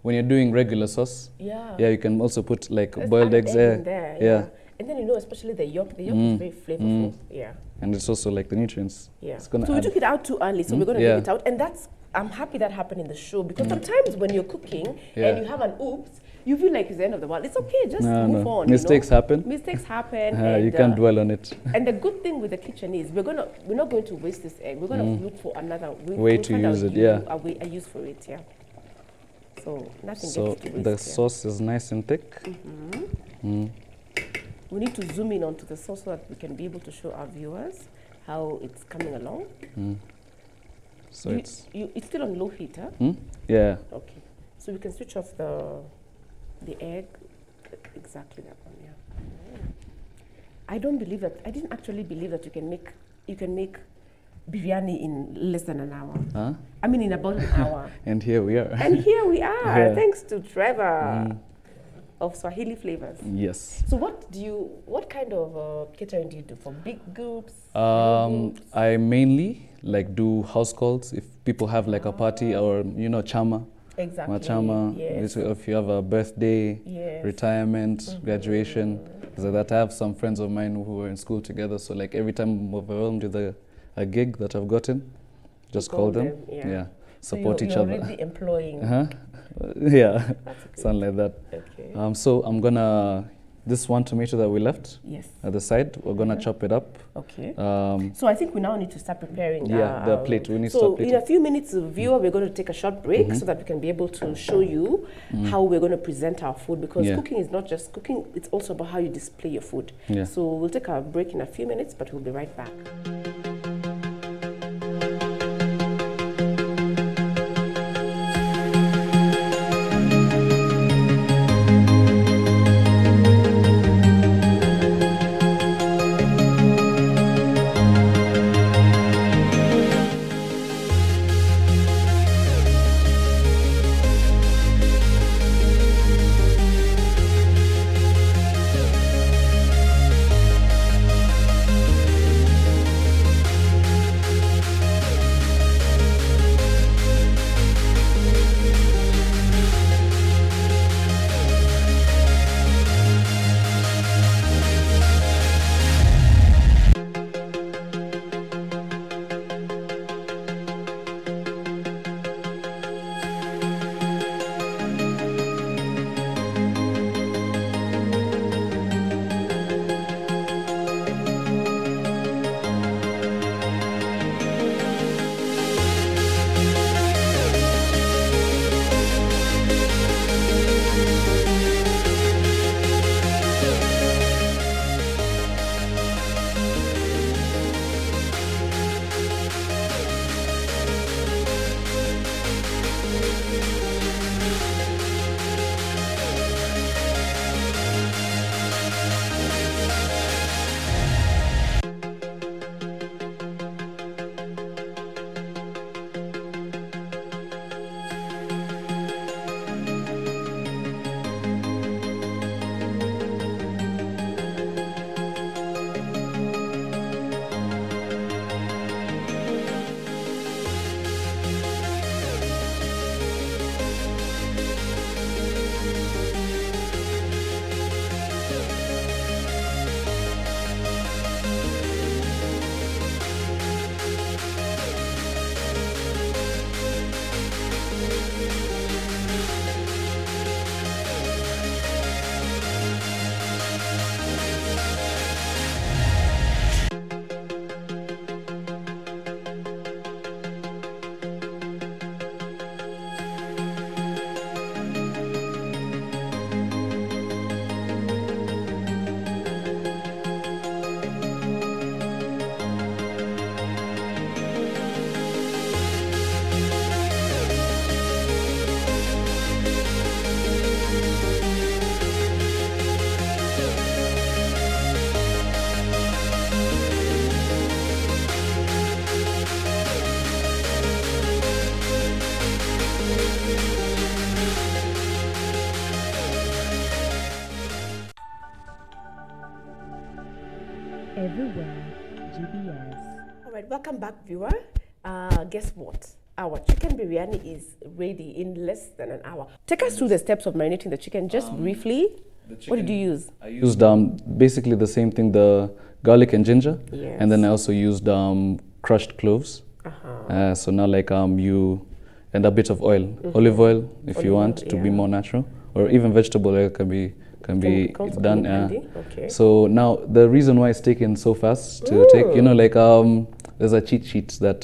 S2: when you're doing regular sauce, you can also put boiled eggs there.
S1: And then, you know, especially the yolk is very flavorful. Yeah.
S2: And it's also like the nutrients.
S1: Yeah.
S2: It's gonna
S1: So we
S2: add-
S1: took it out too early, so we're going to
S2: Yeah.
S1: get it out. And I'm happy that happened in the show, because sometimes when you're cooking and you have an oops, you feel like it's the end of the world. It's okay, just move on.
S2: Mistakes happen.
S1: Mistakes happen.
S2: You can't dwell on it.
S1: And the good thing with the kitchen is we're not going to waste this egg. We're going to look for another
S2: Way to use it, yeah.
S1: A use for it, yeah. So nothing
S2: So
S1: gets to waste.
S2: the sauce is nice and thick.
S1: We need to zoom in onto the sauce so that we can be able to show our viewers how it's coming along.
S2: So
S1: it's still on low heat, huh?
S2: Yeah.
S1: Okay. So we can switch off the egg. Exactly that one, yeah. I didn't actually believe that you can make biryani in less than an hour.
S2: Huh?
S1: I mean, in about an hour.
S2: And here we are.
S1: And here we are,
S2: Yeah.
S1: thanks to Trevor of Swahili Flavors.
S2: Yes.
S1: So what kind of catering do you do for big groups?
S2: I mainly like do house calls if people have like a party or, you know, chama.
S1: Exactly.
S2: Machama.
S1: Yes.
S2: If you have a birthday,
S1: Yes.
S2: retirement, graduation. So that I have some friends of mine who were in school together. So like every time I'm overwhelmed with a gig that I've gotten, just call them. Yeah. Support
S1: so
S2: each
S1: you're
S2: other.
S1: already employing.
S2: Yeah.
S1: That's okay.
S2: Something like that.
S1: Okay.
S2: So I'm gonna, this one tomato that we left
S1: Yes.
S2: at the side, we're gonna chop it up.
S1: Okay. So I think we now need to start preparing.
S2: The plate. We need to
S1: so
S2: start
S1: in
S2: plating.
S1: a few minutes, viewer, we're going to take a short break so that we can be able to show you how we're going to present our food, because cooking is not just cooking; it's also about how you display your food.
S2: Yeah.
S1: So we'll take a break in a few minutes, but we'll be right back.
S12: Everywhere, GBS.
S1: All right, welcome back, viewer. Guess what? Our chicken biryani is ready in less than an hour. Take us through the steps of marinating the chicken, just briefly. What did you use?
S2: I used basically the same thing, the garlic and ginger,
S1: Yes.
S2: and then I also used crushed cloves. So now like you and a bit of oil, olive oil if you want to be more natural, or even vegetable oil can be done.
S1: Okay.
S2: So now the reason why it's taken so fast to take, you know, like there's a cheat sheet that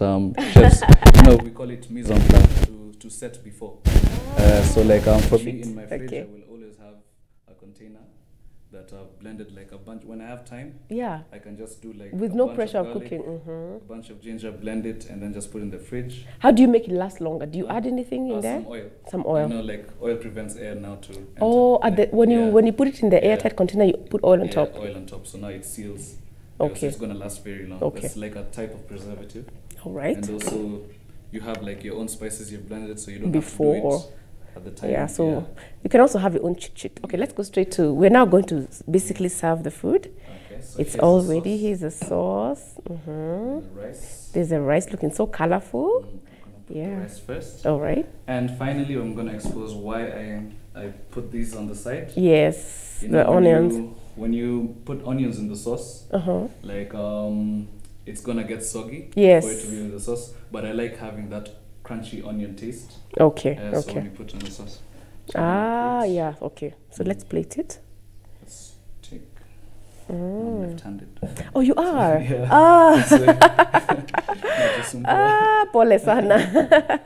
S2: chefs, you know, we call it mise en place to set before. So like for me in my fridge, I will always have a container that I've blended like a bunch. When I have time, I can just do like
S1: with no pressure of cooking.
S2: A bunch of ginger, blend it, and then just put in the fridge.
S1: How do you make it last longer? Do you add anything in there?
S2: Some oil.
S1: Some oil.
S2: You know, like oil prevents air now to enter.
S1: Oh, when you put it in the airtight container, you put oil on top.
S2: Oil on top, so now it seals.
S1: Okay.
S2: So it's gonna last very long.
S1: Okay.
S2: It's like a type of preservative.
S1: All right.
S2: And also, you have like your own spices you've blended, so you don't
S1: have to do it
S2: at the time.
S1: Yeah, so you can also have your own chit. Okay, let's go straight to, we're now going to basically serve the food. Okay, so it's all ready. Here's the sauce. The rice. There's the rice looking so colorful.
S2: The rice first.
S1: All right.
S2: And finally, I'm going to expose why I put these on the side.
S1: Yes,
S2: you know,
S1: the onions.
S2: When you put onions in the sauce, like it's going to get soggy for it to be in the sauce. But I like having that crunchy onion taste.
S1: Okay,
S2: So when you put in the sauce. So
S1: yeah, okay. So let's plate it.
S2: Let's take. I'm left-handed.
S1: Oh, you are? Pole sana.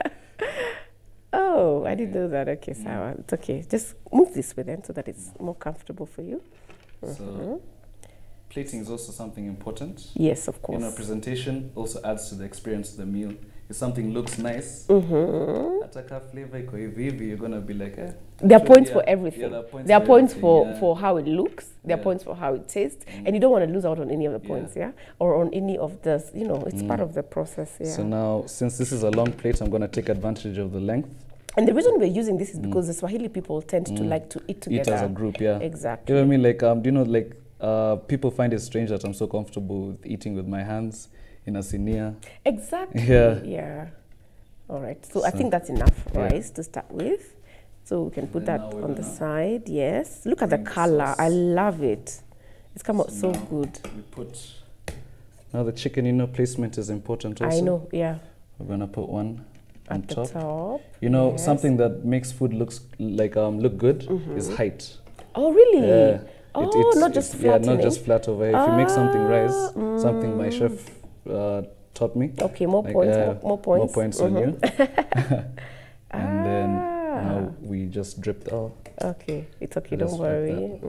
S1: Oh, I didn't know that. Okay, so it's okay. Just move this way then so that it's more comfortable for you.
S2: So plating is also something important.
S1: Yes, of course.
S2: You know, presentation also adds to the experience of the meal. If something looks nice, ataka flavor iko hivi, you're gonna be like,
S1: there are points for everything. There are points
S2: for
S1: for how it looks. There are points for how it tastes, and you don't want to lose out on any of the points, or on any of the, you know, it's part of the process.
S2: So now, since this is a long plate, I'm gonna take advantage of the length.
S1: And the reason we're using this is because the Swahili people tend to like to eat together.
S2: Eat as a group,
S1: Exactly.
S2: You know what I mean? Like, do you know, like, people find it strange that I'm so comfortable with eating with my hands in a sinia.
S1: Exactly. Yeah. All right. So I think that's enough rice to start with. So we can put that on the side. Yes. Look at the color. I love it. It's come out so good.
S2: We put now the chicken. You know, placement is important also.
S1: I know. Yeah.
S2: We're gonna put one on
S1: at the top.
S2: You know, something that makes food look good is height.
S1: Oh, really?
S2: Yeah.
S1: Oh, not just flat.
S2: Yeah, not just flat over. If you make something rise, something my chef taught me.
S1: Okay, more points. More points.
S2: More points on you. And then now we just dripped out.
S1: Okay, it's okay. Don't worry.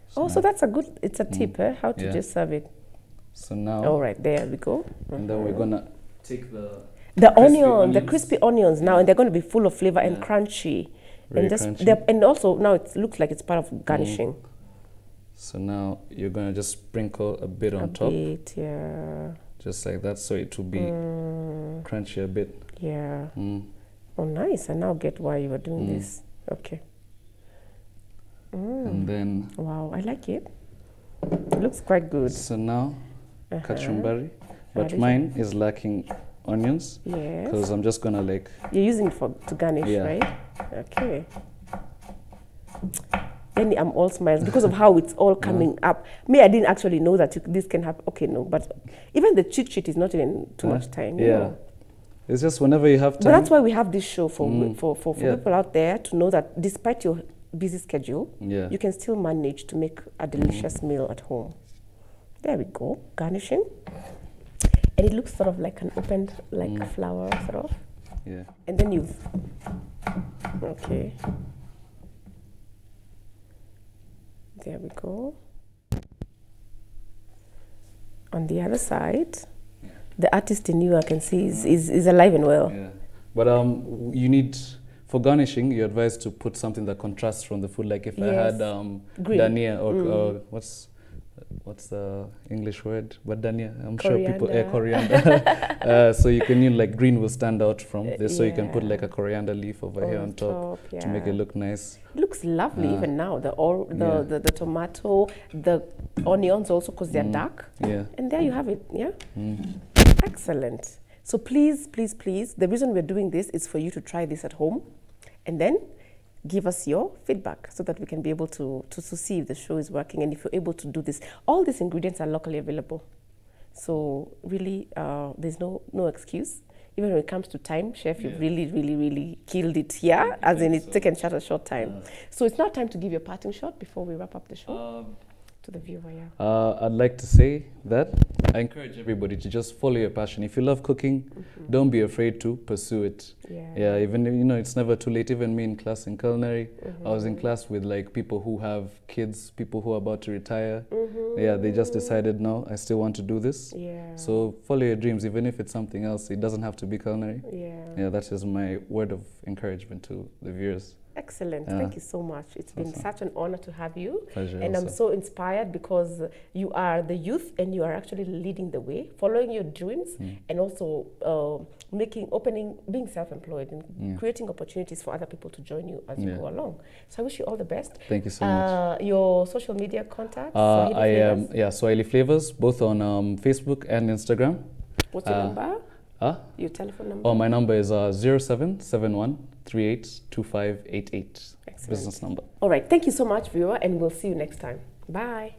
S1: So so that's a good. It's a tip, how to just serve it.
S2: So now.
S1: All right, there we go.
S2: And then we're gonna take
S1: the crispy onions now, and they're going to be full of flavor and crunchy.
S2: Very
S1: crunchy. And also now it looks like it's part of garnishing.
S2: So now you're going to just sprinkle a bit on top.
S1: Yeah.
S2: Just like that, so it will be crunchy a bit.
S1: Yeah. Oh, nice. I now get why you were doing this. Okay.
S2: And then...
S1: Wow, I like it. It looks quite good.
S2: So now, kachumbari. But mine is lacking onions.
S1: Yes.
S2: Because I'm just going to like...
S1: You're using it to garnish, right? Okay. Then I'm all smiles because of how it's all coming up. Me, I didn't actually know that this can happen. Okay, no, but even the cheat sheet is not even too much time. You know?
S2: It's just whenever you have time.
S1: But that's why we have this show for people out there to know that despite your busy schedule, you can still manage to make a delicious meal at home. There we go, garnishing. And it looks sort of like an opened, like a flower, sort of.
S2: Yeah.
S1: And then you've, okay. There we go. On the other side, the artist in you, I can see, is alive and well.
S2: Yeah. But you need, for garnishing, you're advised to put something that contrasts from the food. Like if I had dania or what's the English word? But dania, I'm
S1: coriander.
S2: Sure people coriander. So you can use like green will stand out from this. So you can put like a coriander leaf over here on top to make it look nice.
S1: It looks lovely even now. The tomato, the onions also because they're dark.
S2: Yeah.
S1: And there you have it. Yeah. Excellent. So please, please, please, the reason we're doing this is for you to try this at home, and then give us your feedback so that we can be able to see if the show is working and if you're able to do this. All these ingredients are locally available. So really, there's no excuse. Even when it comes to time, Chef, you've really killed it here, as in it's taken such a short time. So it's now time to give your parting shot before we wrap up the show to the viewer.
S2: I'd like to say that I encourage everybody to just follow your passion. If you love cooking, don't be afraid to pursue it. Yeah, even, you know, it's never too late. Even me in class in culinary, I was in class with like people who have kids, people who are about to retire. Yeah, they just decided, no, I still want to do this. So follow your dreams, even if it's something else. It doesn't have to be culinary. Yeah, that is my word of encouragement to the viewers.
S1: Excellent. Thank you so much. It's been such an honor to have you.
S2: Pleasure.
S1: And I'm so inspired because you are the youth and you are actually leading the way, following your dreams and also being self-employed and creating opportunities for other people to join you as you go along. So I wish you all the best.
S2: Thank you so much.
S1: Your social media contacts?
S2: I am, Swahili Flavors, both on Facebook and Instagram.
S1: What's your number? Your telephone number?
S2: Oh, my number is 0771 382588. Business number.
S1: All right. Thank you so much, viewer, and we'll see you next time. Bye.